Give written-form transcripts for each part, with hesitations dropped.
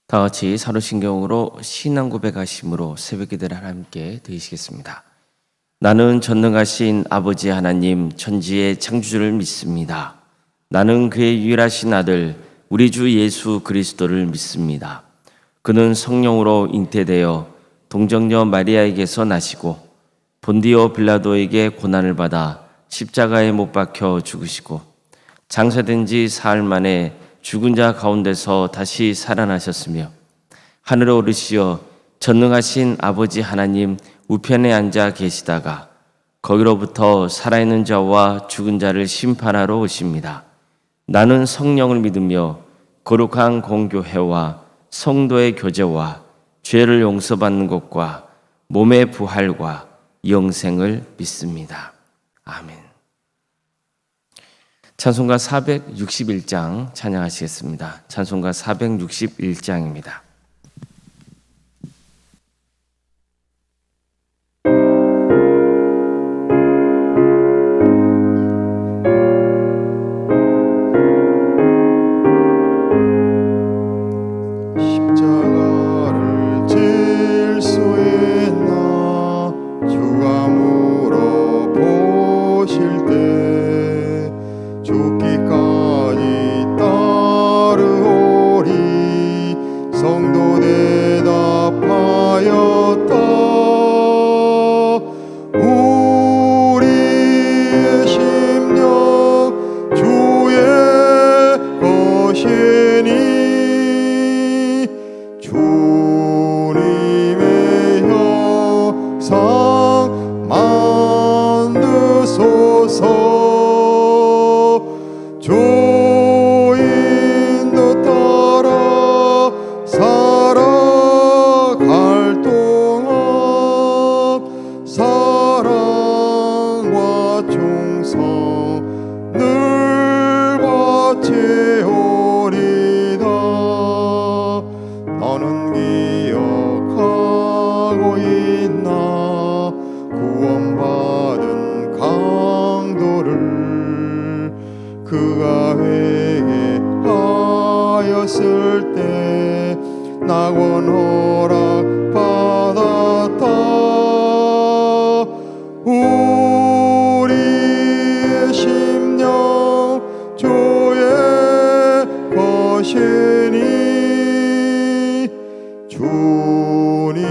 다 같이 사도신경으로 신앙 고백하심으로 새벽 기도를 함께 드리시겠습니다. 나는 전능하신 아버지 하나님 천지의 창조주를 믿습니다. 나는 그의 유일하신 아들 우리 주 예수 그리스도를 믿습니다. 그는 성령으로 잉태되어 동정녀 마리아에게서 나시고 본디오 빌라도에게 고난을 받아 십자가에 못 박혀 죽으시고 장사된 지 사흘 만에 죽은 자 가운데서 다시 살아나셨으며 하늘에 오르시어 전능하신 아버지 하나님 우편에 앉아 계시다가 거기로부터 살아있는 자와 죽은 자를 심판하러 오십니다. 나는 성령을 믿으며 거룩한 공교회와 성도의 교제와 죄를 용서받는 것과 몸의 부활과 영생을 믿습니다. 아멘. 찬송가 461장 찬양하시겠습니다. 찬송가 461장입니다. 십자가를 질 수 있나 주가 물어보실 때 죽기까지 따르오리 성도 대답하였다. 우리의 심령 주의 것이니 주님의 형상 만드소서. 주인도 따라 살아갈 동안 사랑과 충성 늘 바치오리다. 너는 기억하고 있나 구원받은 강도를 그가 회개하였을 때 낙원 허락 받았다. 우리의 심령 주의 것이니 주님의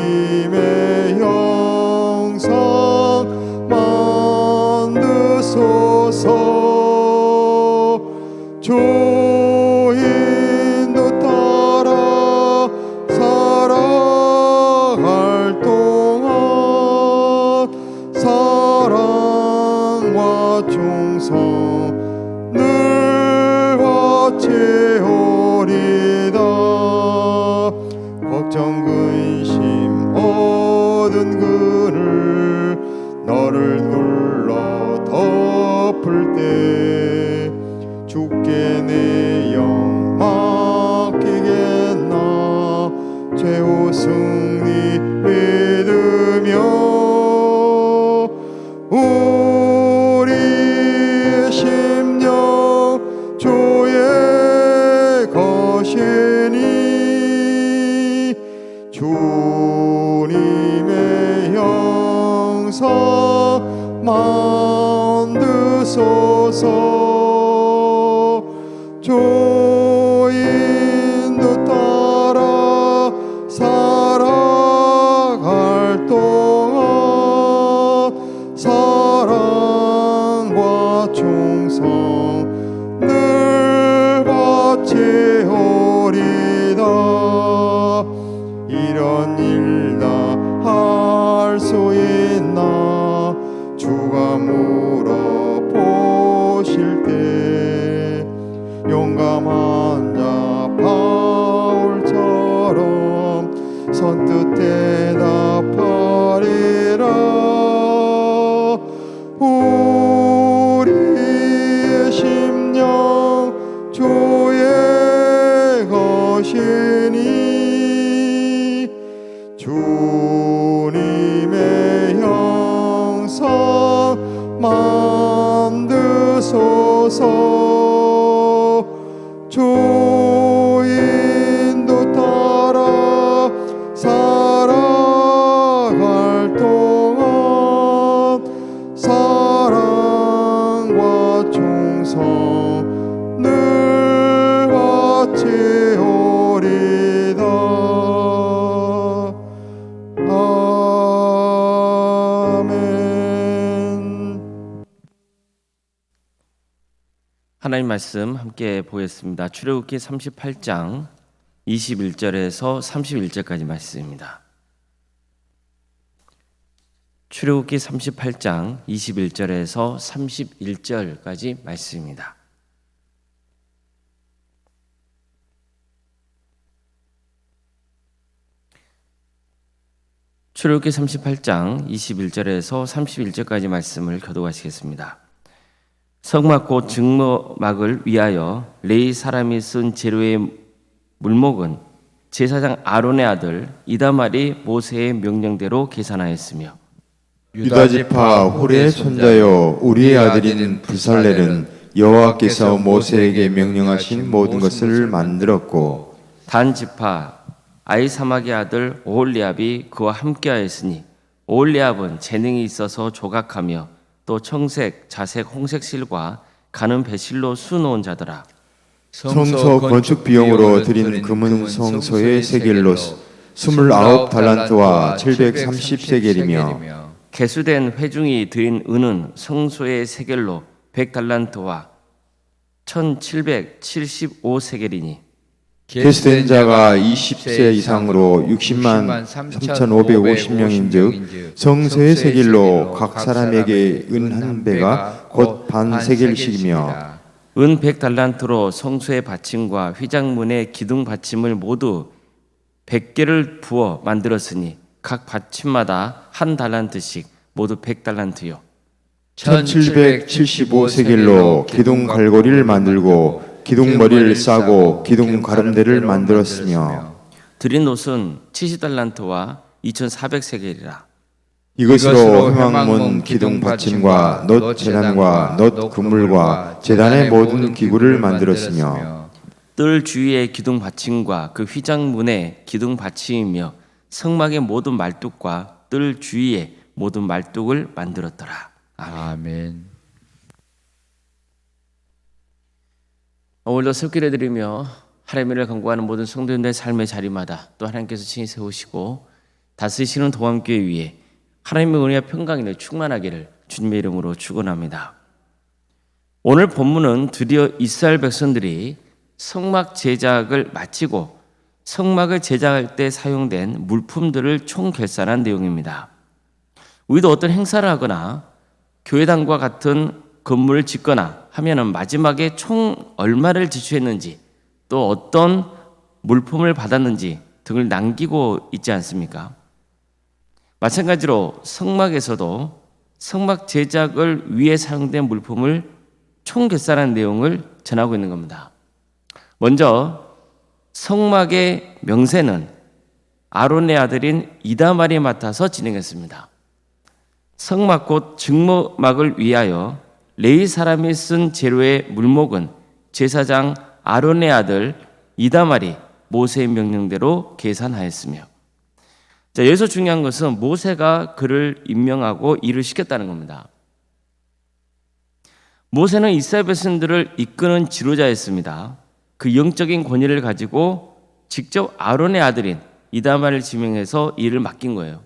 형상 만드소서. 주인도 따라 살아갈 동안 사랑과 충성 늘 바치오리다. 걱정 근심 얻은 그늘 너를 둘러 덮을 때 주께 내 영 맡기겠나 최후 승리 믿으며. 우리의 심령 주의 것이니 주님의 형상 만드소서. 주인도 따라 살아갈 동안 사랑과 충성 늘 바치오리다. 이런 일 다 할 수 있나 주가 물어보실 때 용감한 자 바울처럼 선뜻 대답하리라. 우리의 심령 주의 것이니 주님의 형상 만드소서. 주인도 따라 늘 바치오리다. 아멘. 하나님 말씀 함께 보겠습니다. 출애굽기 38장 21절에서 31절까지 말씀입니다. 출애굽기 38장 21절에서 31절까지 말씀입니다. 출애굽기 38장 21절에서 31절까지 말씀을 교독하시겠습니다. 성막 곧 증거막을 위하여 레위 사람이 쓴 재료의 물목은 제사장 아론의 아들 이다말이 모세의 명령대로 계산하였으며 유다지파 홀의 손자요 우리의 아들인 브살렐은 여호와께서 모세에게 명령하신 모든 것을 만들었고 단 지파 아히사막의 아들 오홀리압이 그와 함께하였으니 오홀리압은 재능이 있어서 조각하며 또 청색, 자색, 홍색 실과 가는 배실로 수놓은 자더라. 성소 건축 비용으로 드린 금은 성소의 세겔로스 29달란트와 730세겔이며 개수된 회중이 드린 은은 성소의 세겔로 100달란트와 1775세겔이니 개수된 자가 20세 이상으로 60만 3,550명인즉 성소의 세겔로 각 사람에게 은 한 배가 곧 반 세겔씩이며 은 100달란트로 성소의 받침과 휘장문의 기둥 받침을 모두 100개를 부어 만들었으니 각 받침마다 한 달란트씩 모두 100달란트요. 1775세겔로 기둥 갈고리를 만들고 기둥 머리를 싸고 기둥 가름대를 만들었으며 드린 옷은 70달란트와 2400세겔이라. 이것으로 회막문 기둥 받침과 놋 제단과 놋 그물과 제단의 모든 기구를 만들었으며 뜰 주위의 기둥 받침과 그 휘장문의 기둥 받침이며 성막의 모든 말뚝과 뜰 주위의 모든 말뚝을 만들었더라. 아멘. 오늘도 설교를 드리며 하나님을 간구하는 모든 성도님들의 삶의 자리마다 또 하나님께서 친히 세우시고 다스리시는 도함교회 위에 하나님의 은혜와 평강이 충만하기를 주님의 이름으로 축원합니다. 오늘 본문은 드디어 이스라엘 백성들이 성막 제작을 마치고 성막을 제작할 때 사용된 물품들을 총결산한 내용입니다. 우리도 어떤 행사를 하거나 교회당과 같은 건물을 짓거나 하면은 마지막에 총 얼마를 지출했는지 또 어떤 물품을 받았는지 등을 남기고 있지 않습니까? 마찬가지로 성막에서도 성막 제작을 위해 사용된 물품을 총결산한 내용을 전하고 있는 겁니다. 먼저 성막의 명세는 아론의 아들인 이다말이 맡아서 진행했습니다. 성막 곧 증거막을 위하여 레위 사람이 쓴 재료의 물목은 제사장 아론의 아들 이다말이 모세의 명령대로 계산하였으며, 자, 여기서 중요한 것은 모세가 그를 임명하고 일을 시켰다는 겁니다. 모세는 이스라엘 백성들을 이끄는 지도자였습니다. 그 영적인 권위를 가지고 직접 아론의 아들인 이다말을 지명해서 일을 맡긴 거예요.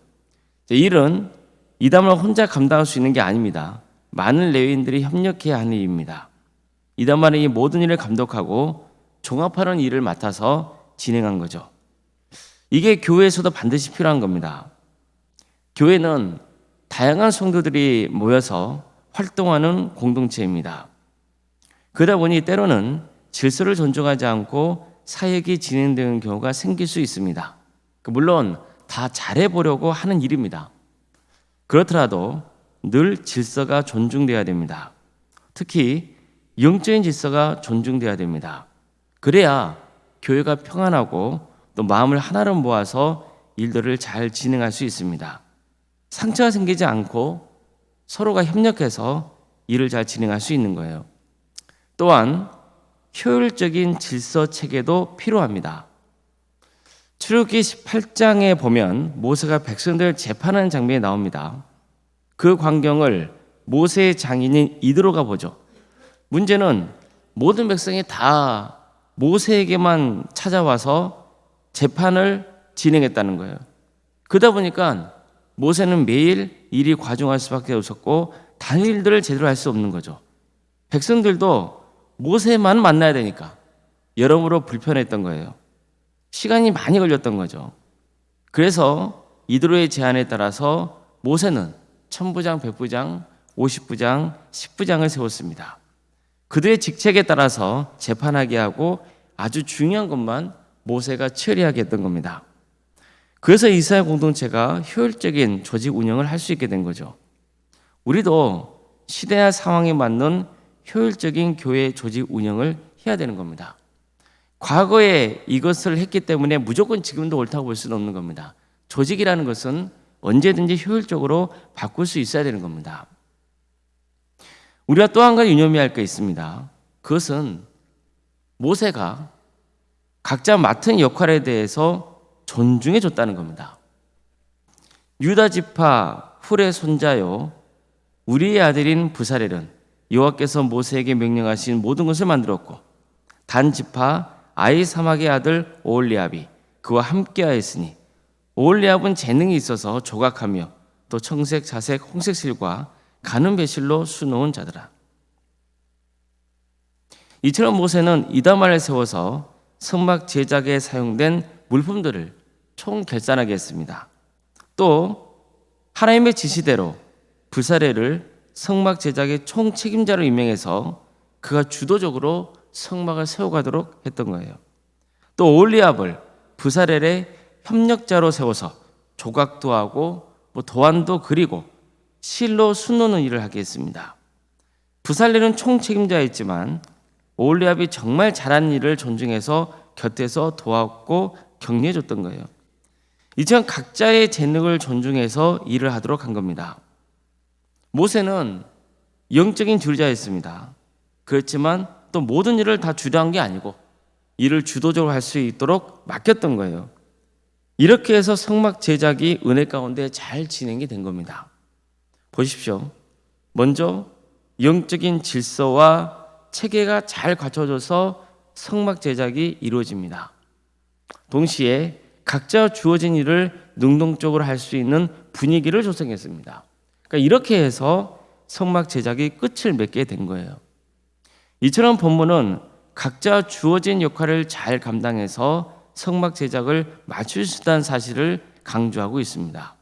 자, 일은 이다말 혼자 감당할 수 있는 게 아닙니다. 많은 레위인들이 협력해야 하는 일입니다. 이다말은 이 모든 일을 감독하고 종합하는 일을 맡아서 진행한 거죠. 이게 교회에서도 반드시 필요한 겁니다. 교회는 다양한 성도들이 모여서 활동하는 공동체입니다. 그러다 보니 때로는 질서를 존중하지 않고 사역이 진행되는 경우가 생길 수 있습니다. 물론 다 잘해보려고 하는 일입니다. 그렇더라도 늘 질서가 존중돼야 됩니다. 특히 영적인 질서가 존중돼야 됩니다. 그래야 교회가 평안하고 또 마음을 하나로 모아서 일들을 잘 진행할 수 있습니다. 상처가 생기지 않고 서로가 협력해서 일을 잘 진행할 수 있는 거예요. 또한 효율적인 질서 체계도 필요합니다. 출애굽기 18장에 보면 모세가 백성들을 재판하는 장면이 나옵니다. 그 광경을 모세의 장인인 이드로가 보죠. 문제는 모든 백성이 다 모세에게만 찾아와서 재판을 진행했다는 거예요. 그러다 보니까 모세는 매일 일이 과중할 수밖에 없었고 다른 일들을 제대로 할 수 없는 거죠. 백성들도 모세만 만나야 되니까 여러모로 불편했던 거예요. 시간이 많이 걸렸던 거죠. 그래서 이드로의 제안에 따라서 모세는 천부장, 백부장, 50부장, 10부장을 세웠습니다. 그들의 직책에 따라서 재판하게 하고 아주 중요한 것만 모세가 처리하게 했던 겁니다. 그래서 이스라엘 공동체가 효율적인 조직 운영을 할 수 있게 된 거죠. 우리도 시대와 상황에 맞는 효율적인 교회 조직 운영을 해야 되는 겁니다. 과거에 이것을 했기 때문에 무조건 지금도 옳다고 볼 수는 없는 겁니다. 조직이라는 것은 언제든지 효율적으로 바꿀 수 있어야 되는 겁니다. 우리가 또 한 가지 유념해야 할 게 있습니다. 그것은 모세가 각자 맡은 역할에 대해서 존중해 줬다는 겁니다. 유다 지파 훌의 손자요 우리의 아들인 부살엘은 여호와께서 모세에게 명령하신 모든 것을 만들었고 단 지파 아히사막의 아들 오홀리압이 그와 함께하였으니 오홀리압은 재능이 있어서 조각하며 또 청색, 자색, 홍색 실과 가는 배실로 수놓은 자더라. 이처럼 모세는 이다말을 세워서 성막 제작에 사용된 물품들을 총결산하게 했습니다. 또 하나님의 지시대로 부살엘을 성막 제작의 총책임자로 임명해서 그가 주도적으로 성막을 세워가도록 했던 거예요. 또 오홀리압을 부살엘의 협력자로 세워서 조각도 하고 도안도 그리고 실로 수놓는 일을 하게 했습니다. 부살엘은 총책임자였지만 오홀리압이 정말 잘한 일을 존중해서 곁에서 도왔고 격려해줬던 거예요. 이처럼 각자의 재능을 존중해서 일을 하도록 한 겁니다. 모세는 영적인 지도자였습니다. 그렇지만 또 모든 일을 다 주도한 게 아니고 일을 주도적으로 할 수 있도록 맡겼던 거예요. 이렇게 해서 성막 제작이 은혜 가운데 잘 진행이 된 겁니다. 보십시오. 먼저 영적인 질서와 체계가 잘 갖춰져서 성막 제작이 이루어집니다. 동시에 각자 주어진 일을 능동적으로 할 수 있는 분위기를 조성했습니다. 그러니까 이렇게 해서 성막 제작이 끝을 맺게 된 거예요. 이처럼 본문은 각자 주어진 역할을 잘 감당해서 성막 제작을 맞출 수 있다는 사실을 강조하고 있습니다.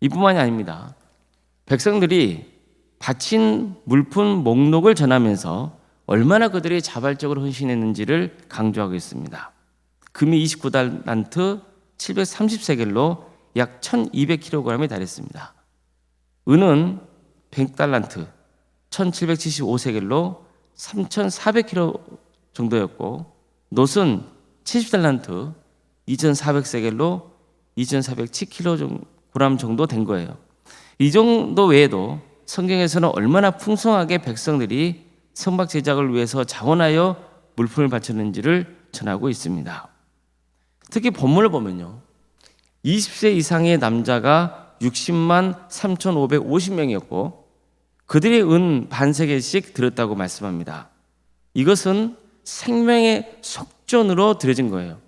이뿐만이 아닙니다. 백성들이 바친 물품 목록을 전하면서 얼마나 그들이 자발적으로 헌신했는지를 강조하고 있습니다. 금이 29달란트 730세겔로 약 1200kg에 달했습니다. 은은 100달란트 1775세겔로 3400kg 정도였고 놋은 70달란트 2400세겔로 2407kg 정도 된 거예요. 이 정도 외에도 성경에서는 얼마나 풍성하게 백성들이 성막 제작을 위해서 자원하여 물품을 바쳤는지를 전하고 있습니다. 특히 본문을 보면요. 20세 이상의 남자가 60만 3,550명이었고 그들이 은 반세겔씩 드렸다고 말씀합니다. 이것은 생명의 속전으로 드려진 거예요.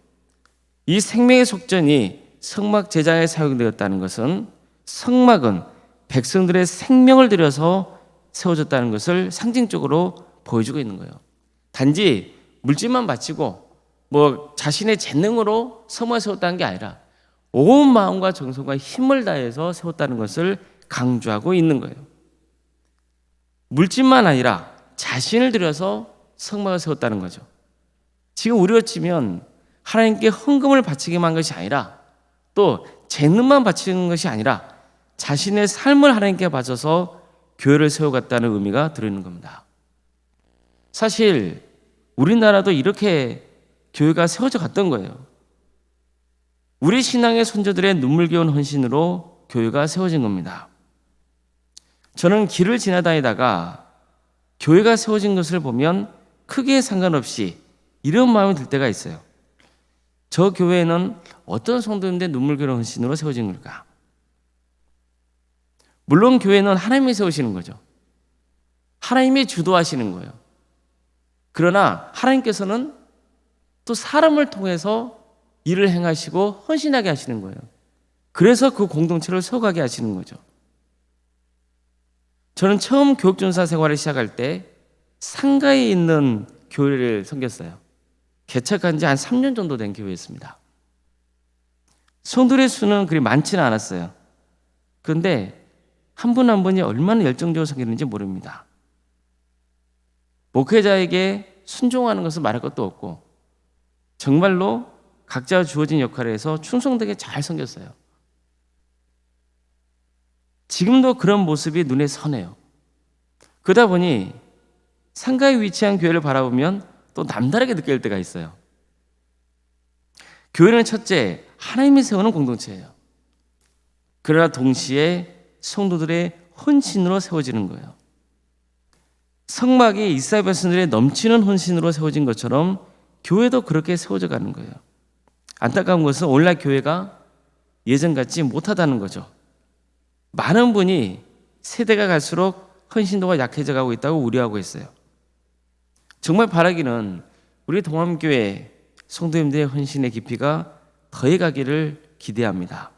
이 생명의 속전이 성막 제작에 사용되었다는 것은 성막은 백성들의 생명을 들여서 세워졌다는 것을 상징적으로 보여주고 있는 거예요. 단지 물질만 바치고 자신의 재능으로 성막을 세웠다는 게 아니라 온 마음과 정성과 힘을 다해서 세웠다는 것을 강조하고 있는 거예요. 물질만 아니라 자신을 들여서 성막을 세웠다는 거죠. 지금 우리로 치면 하나님께 헌금을 바치기만 한 것이 아니라 또 재능만 바치는 것이 아니라 자신의 삶을 하나님께 바쳐서 교회를 세워갔다는 의미가 들어있는 겁니다. 사실 우리나라도 이렇게 교회가 세워져 갔던 거예요. 우리 신앙의 선조들의 눈물겨운 헌신으로 교회가 세워진 겁니다. 저는 길을 지나다니다가 교회가 세워진 것을 보면 크게 상관없이 이런 마음이 들 때가 있어요. 저 교회는 어떤 성도인데 눈물겨운 헌신으로 세워진 걸까? 물론 교회는 하나님이 세우시는 거죠. 하나님이 주도하시는 거예요. 그러나 하나님께서는 또 사람을 통해서 일을 행하시고 헌신하게 하시는 거예요. 그래서 그 공동체를 세워가게 하시는 거죠. 저는 처음 교육전사 생활을 시작할 때 상가에 있는 교회를 섬겼어요. 개척한 지 한 3년 정도 된 교회였습니다. 성도의 수는 그리 많지는 않았어요. 그런데 한 분 한 분이 얼마나 열정적으로 섬기는지 모릅니다. 목회자에게 순종하는 것은 말할 것도 없고 정말로 각자 주어진 역할에 서 충성되게 잘 섬겼어요. 지금도 그런 모습이 눈에 선해요. 그러다 보니 상가에 위치한 교회를 바라보면 또 남다르게 느낄 때가 있어요. 교회는 첫째, 하나님이 세우는 공동체예요. 그러나 동시에 성도들의 헌신으로 세워지는 거예요. 성막이 이스라엘 백성들의 넘치는 헌신으로 세워진 것처럼 교회도 그렇게 세워져 가는 거예요. 안타까운 것은 오늘날 교회가 예전 같지 못하다는 거죠. 많은 분이 세대가 갈수록 헌신도가 약해져 가고 있다고 우려하고 있어요. 정말 바라기는 우리 동암교회 성도님들의 헌신의 깊이가 더해가기를 기대합니다.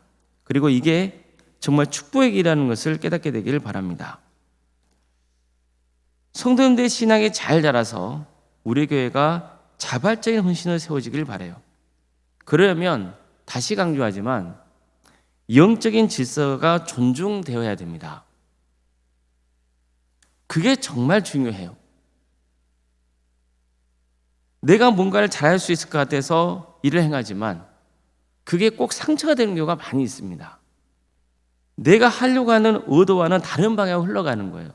그리고 이게 정말 축복의 길이라는 것을 깨닫게 되기를 바랍니다. 성도님들의 신앙이 잘 자라서 우리 교회가 자발적인 헌신을 세워지길 바라요. 그러려면 다시 강조하지만 영적인 질서가 존중되어야 됩니다. 그게 정말 중요해요. 내가 뭔가를 잘할 수 있을 것 같아서 일을 행하지만 그게 꼭 상처가 되는 경우가 많이 있습니다. 내가 하려고 하는 의도와는 다른 방향으로 흘러가는 거예요.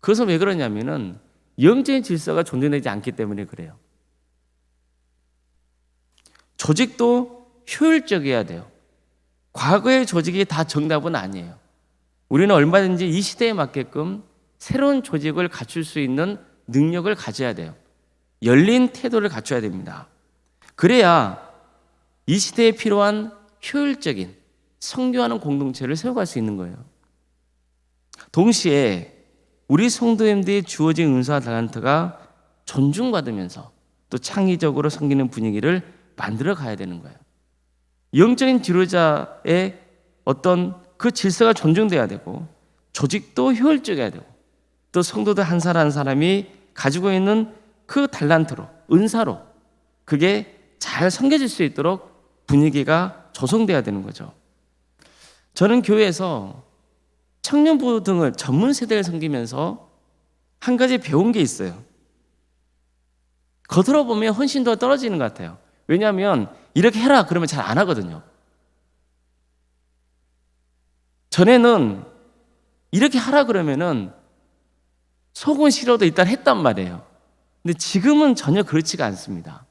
그것은 왜 그러냐면은 영적인 질서가 존중되지 않기 때문에 그래요. 조직도 효율적이어야 돼요. 과거의 조직이 다 정답은 아니에요. 우리는 얼마든지 이 시대에 맞게끔 새로운 조직을 갖출 수 있는 능력을 가져야 돼요. 열린 태도를 갖춰야 됩니다. 그래야 이 시대에 필요한 효율적인 성교하는 공동체를 세워갈 수 있는 거예요. 동시에 우리 성도님들이 주어진 은사와 달란트가 존중받으면서 또 창의적으로 섬기는 분위기를 만들어 가야 되는 거예요. 영적인 지도자의 어떤 그 질서가 존중돼야 되고 조직도 효율적이어야 되고 또 성도들 한 사람 한 사람이 가지고 있는 그 달란트로 은사로 그게 잘 섬겨질 수 있도록 분위기가 조성돼야 되는 거죠. 저는 교회에서 청년부 등을 전문 세대를 섬기면서 한 가지 배운 게 있어요. 겉으로 보면 헌신도가 떨어지는 것 같아요. 왜냐하면 이렇게 해라 그러면 잘 안 하거든요. 전에는 이렇게 하라 그러면은 속은 싫어도 일단 했단 말이에요. 근데 지금은 전혀 그렇지가 않습니다.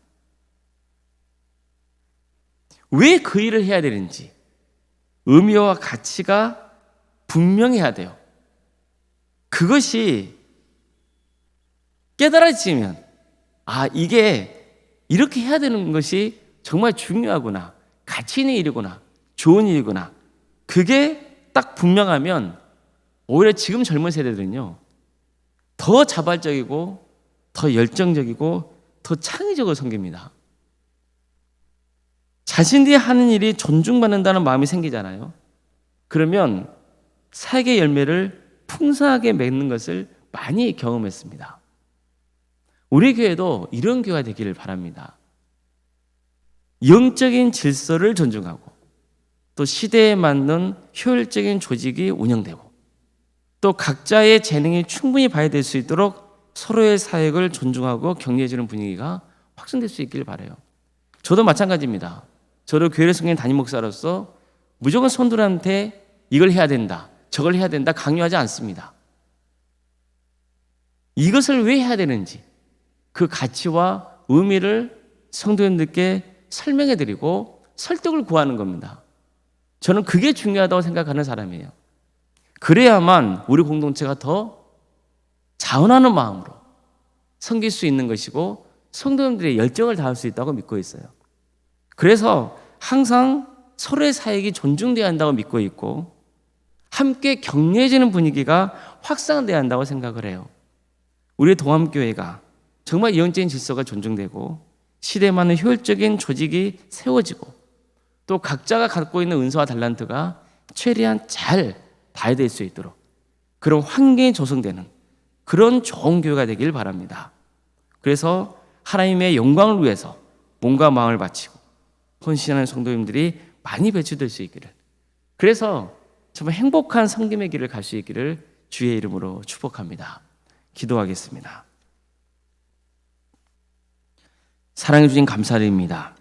왜 그 일을 해야 되는지 의미와 가치가 분명해야 돼요. 그것이 깨달아지면 이게 이렇게 해야 되는 것이 정말 중요하구나, 가치 있는 일이구나, 좋은 일이구나, 그게 딱 분명하면 오히려 지금 젊은 세대들은요 더 자발적이고 더 열정적이고 더 창의적으로 섬깁니다. 자신들이 하는 일이 존중받는다는 마음이 생기잖아요. 그러면 사역의 열매를 풍성하게 맺는 것을 많이 경험했습니다. 우리 교회도 이런 교회가 되기를 바랍니다. 영적인 질서를 존중하고 또 시대에 맞는 효율적인 조직이 운영되고 또 각자의 재능이 충분히 발휘될 수 있도록 서로의 사역을 존중하고 격려해주는 분위기가 확산될 수 있기를 바라요. 저도 마찬가지입니다. 저도 교회를 섬기는 담임 목사로서 무조건 성도들한테 이걸 해야 된다, 저걸 해야 된다 강요하지 않습니다. 이것을 왜 해야 되는지 그 가치와 의미를 성도님들께 설명해드리고 설득을 구하는 겁니다. 저는 그게 중요하다고 생각하는 사람이에요. 그래야만 우리 공동체가 더 자원하는 마음으로 섬길 수 있는 것이고 성도님들의 열정을 다할 수 있다고 믿고 있어요. 그래서 항상 서로의 사역이 존중돼야 한다고 믿고 있고 함께 격려해주는 분위기가 확산돼야 한다고 생각을 해요. 우리 동암교회가 정말 영적인 질서가 존중되고 시대에 맞는 효율적인 조직이 세워지고 또 각자가 갖고 있는 은사와 달란트가 최대한 잘 발휘될 수 있도록 그런 환경이 조성되는 그런 좋은 교회가 되길 바랍니다. 그래서 하나님의 영광을 위해서 몸과 마음을 바치고 헌신하는 성도님들이 많이 배출될 수 있기를, 그래서 정말 행복한 섬김의 길을 갈 수 있기를 주의 이름으로 축복합니다. 기도하겠습니다. 사랑해 주신 감사드립니다.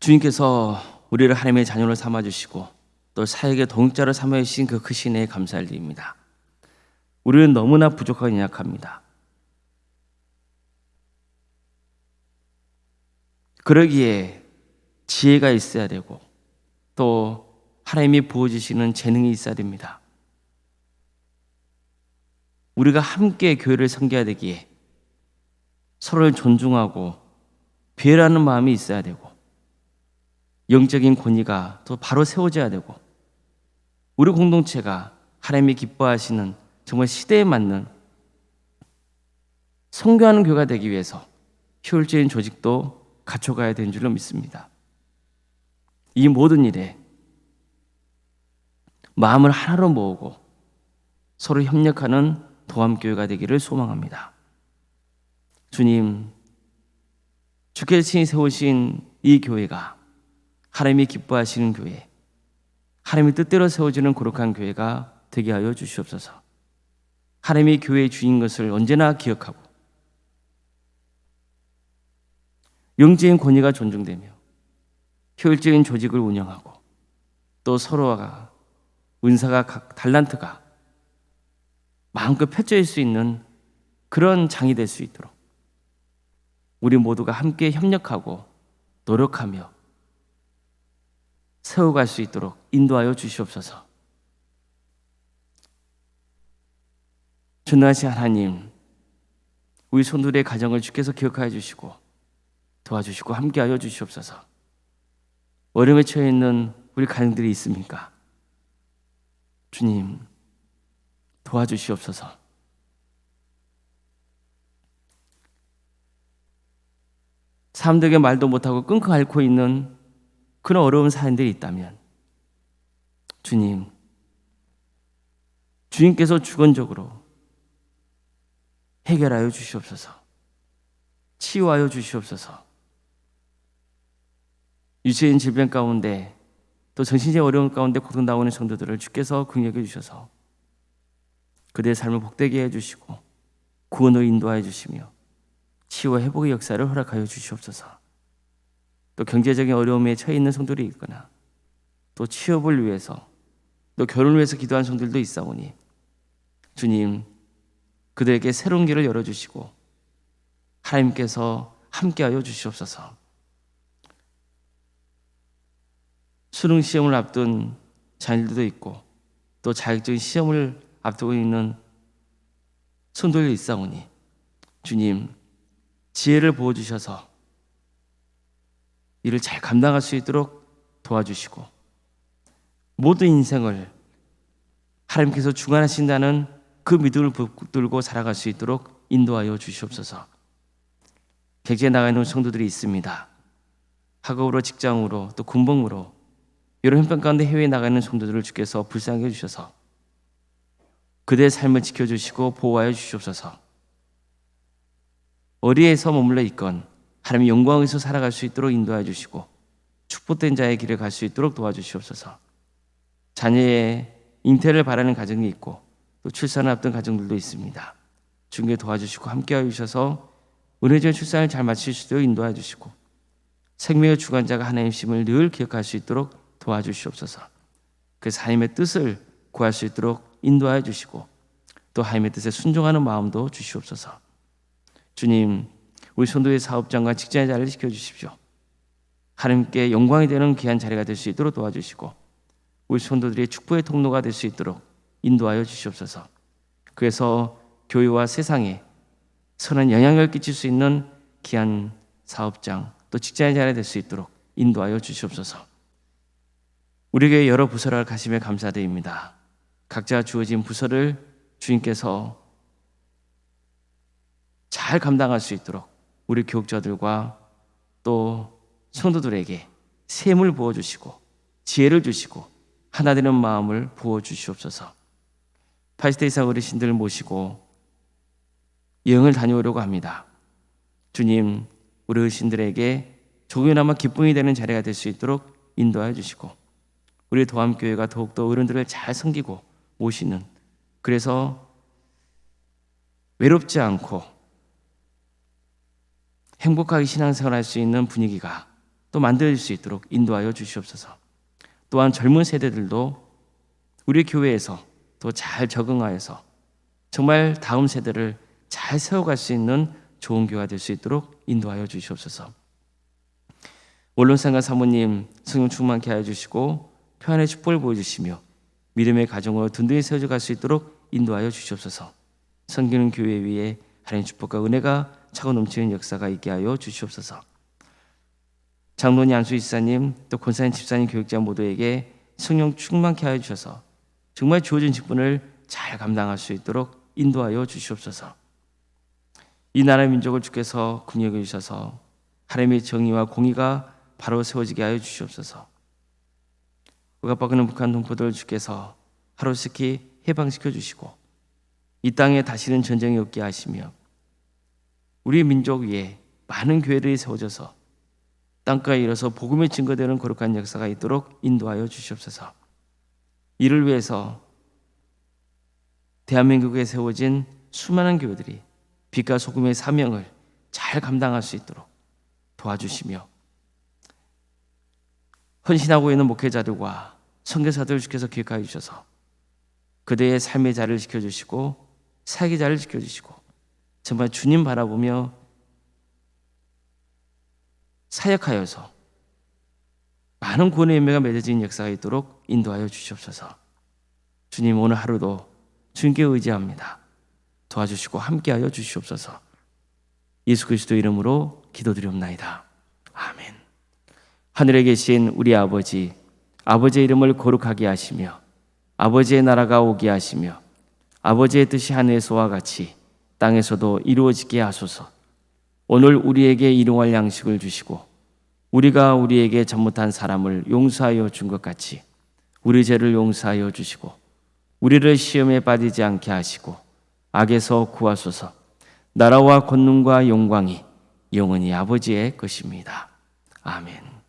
주님께서 우리를 하나님의 자녀로 삼아주시고 또 사역의 동역자로 삼아주신 그 크신 은혜에 감사를 드립니다. 우리는 너무나 부족하고 연약합니다. 그러기에 지혜가 있어야 되고 또 하나님이 부어주시는 재능이 있어야 됩니다. 우리가 함께 교회를 섬겨야 되기에 서로를 존중하고 배려하는 마음이 있어야 되고 영적인 권위가 또 바로 세워져야 되고 우리 공동체가 하나님이 기뻐하시는 정말 시대에 맞는 선교하는 교회가 되기 위해서 효율적인 조직도 갖춰가야 되는 줄로 믿습니다. 이 모든 일에 마음을 하나로 모으고 서로 협력하는 도함교회가 되기를 소망합니다. 주님, 주께서 친히 세우신 이 교회가 하나님이 기뻐하시는 교회, 하나님의 뜻대로 세워지는 거룩한 교회가 되게 하여 주시옵소서. 하나님이 교회의 주인 것을 언제나 기억하고 영적인 권위가 존중되며 효율적인 조직을 운영하고 또 서로가 은사가 각 달란트가 마음껏 펼쳐질 수 있는 그런 장이 될 수 있도록 우리 모두가 함께 협력하고 노력하며 세워갈 수 있도록 인도하여 주시옵소서. 전능하신 하나님, 우리 손들의 가정을 주께서 기억하여 주시고 도와주시고 함께하여 주시옵소서. 어려움에 처해 있는 우리 가정들이 있습니까? 주님, 도와주시옵소서. 사람들에게 말도 못하고 끙끙 앓고 있는 그런 어려운 사연들이 있다면 주님, 주님께서 주권적으로 해결하여 주시옵소서. 치유하여 주시옵소서. 유체인 질병 가운데 또 정신적 어려움 가운데 고통당하는 성도들을 주께서 긍휼히 주셔서 그들의 삶을 복되게 해주시고 구원으로 인도하여 주시며 치유와 회복의 역사를 허락하여 주시옵소서. 또 경제적인 어려움에 처해 있는 성도들이 있거나 또 취업을 위해서 또 결혼을 위해서 기도하는 성도들도 있사오니 주님, 그들에게 새로운 길을 열어주시고 하나님께서 함께하여 주시옵소서. 수능 시험을 앞둔 자녀들도 있고 또 자격증 시험을 앞두고 있는 성도들이 있사오니 주님, 지혜를 부어주셔서 이를 잘 감당할 수 있도록 도와주시고 모든 인생을 하나님께서 주관하신다는 그 믿음을 붙들고 살아갈 수 있도록 인도하여 주시옵소서. 객지에 나가 있는 성도들이 있습니다. 학업으로, 직장으로, 또 군복무로 여러 형편 가운데 해외에 나가 있는 성도들을 주께서 불쌍히 해주셔서 그들의 삶을 지켜주시고 보호하여 주시옵소서. 어디에서 머물러 있건 하나님의 영광에서 살아갈 수 있도록 인도하여 주시고 축복된 자의 길을 갈 수 있도록 도와주시옵소서. 자녀의 잉태를 바라는 가정이 있고 또 출산을 앞둔 가정들도 있습니다. 주님께 도와주시고 함께하여 주셔서 은혜적인 출산을 잘 마칠 수 있도록 인도하여 주시고 생명의 주관자가 하나님이심을 늘 기억할 수 있도록 도와주시옵소서. 그래서 하나님의 뜻을 구할 수 있도록 인도하여 주시고 또 하나님의 뜻에 순종하는 마음도 주시옵소서. 주님, 우리 성도의 사업장과 직장의 자리를 지켜주십시오. 하나님께 영광이 되는 귀한 자리가 될 수 있도록 도와주시고 우리 성도들의 축복의 통로가 될 수 있도록 인도하여 주시옵소서. 그래서 교회와 세상에 선한 영향을 끼칠 수 있는 귀한 사업장 또 직장의 자리가 될 수 있도록 인도하여 주시옵소서. 우리에게 여러 부서를 가심에 감사드립니다. 각자 주어진 부서를 주님께서 잘 감당할 수 있도록 우리 교육자들과 또 성도들에게 셈을 부어주시고 지혜를 주시고 하나 되는 마음을 부어주시옵소서. 80대 이상 어르신들 모시고 여행을 다녀오려고 합니다. 주님, 우리 어르신들에게 조금이나마 기쁨이 되는 자리가 될 수 있도록 인도하여 주시고 우리 도암교회가 더욱더 어른들을 잘 섬기고 모시는, 그래서 외롭지 않고 행복하게 신앙생활 할 수 있는 분위기가 또 만들어질 수 있도록 인도하여 주시옵소서. 또한 젊은 세대들도 우리 교회에서 또 잘 적응하여서 정말 다음 세대를 잘 세워갈 수 있는 좋은 교회가 될 수 있도록 인도하여 주시옵소서. 원론상과 사모님 성령 충만케 하여 주시고 평안의 축복을 보여주시며 믿음의 가정으로 든든히 세워져 갈 수 있도록 인도하여 주시옵소서. 섬기는 교회 위에 하나님의 축복과 은혜가 차고 넘치는 역사가 있게 하여 주시옵소서. 장로님, 안수 집사님, 또 권사님, 집사님, 교육자 모두에게 성령 충만케 하여 주셔서 정말 주어진 직분을 잘 감당할 수 있도록 인도하여 주시옵소서. 이 나라 민족을 주께서 긍휼히 주셔서 하나님의 정의와 공의가 바로 세워지게 하여 주시옵소서. 억압받는 북한 동포들 주께서 하루씩 해방시켜 주시고 이 땅에 다시는 전쟁이 없게 하시며 우리 민족 위에 많은 교회들이 세워져서 땅가에 이뤄서 복음의 증거되는 거룩한 역사가 있도록 인도하여 주시옵소서. 이를 위해서 대한민국에 세워진 수많은 교회들이 빛과 소금의 사명을 잘 감당할 수 있도록 도와주시며 헌신하고 있는 목회자들과 선교사들을 주께서 기억하여 주셔서 그들의 삶의 자리를 지켜주시고 사역의 자리를 지켜주시고 정말 주님 바라보며 사역하여서 많은 구원의 열매가 맺어진 역사가 있도록 인도하여 주시옵소서. 주님, 오늘 하루도 주님께 의지합니다. 도와주시고 함께하여 주시옵소서. 예수 그리스도 이름으로 기도드리옵나이다. 아멘. 하늘에 계신 우리 아버지, 아버지의 이름을 거룩하게 하시며 아버지의 나라가 오게 하시며 아버지의 뜻이 하늘에서와 같이 땅에서도 이루어지게 하소서. 오늘 우리에게 일용할 양식을 주시고 우리가 우리에게 잘못한 사람을 용서하여 준 것 같이 우리 죄를 용서하여 주시고 우리를 시험에 빠지지 않게 하시고 악에서 구하소서. 나라와 권능과 영광이 영원히 아버지의 것입니다. 아멘.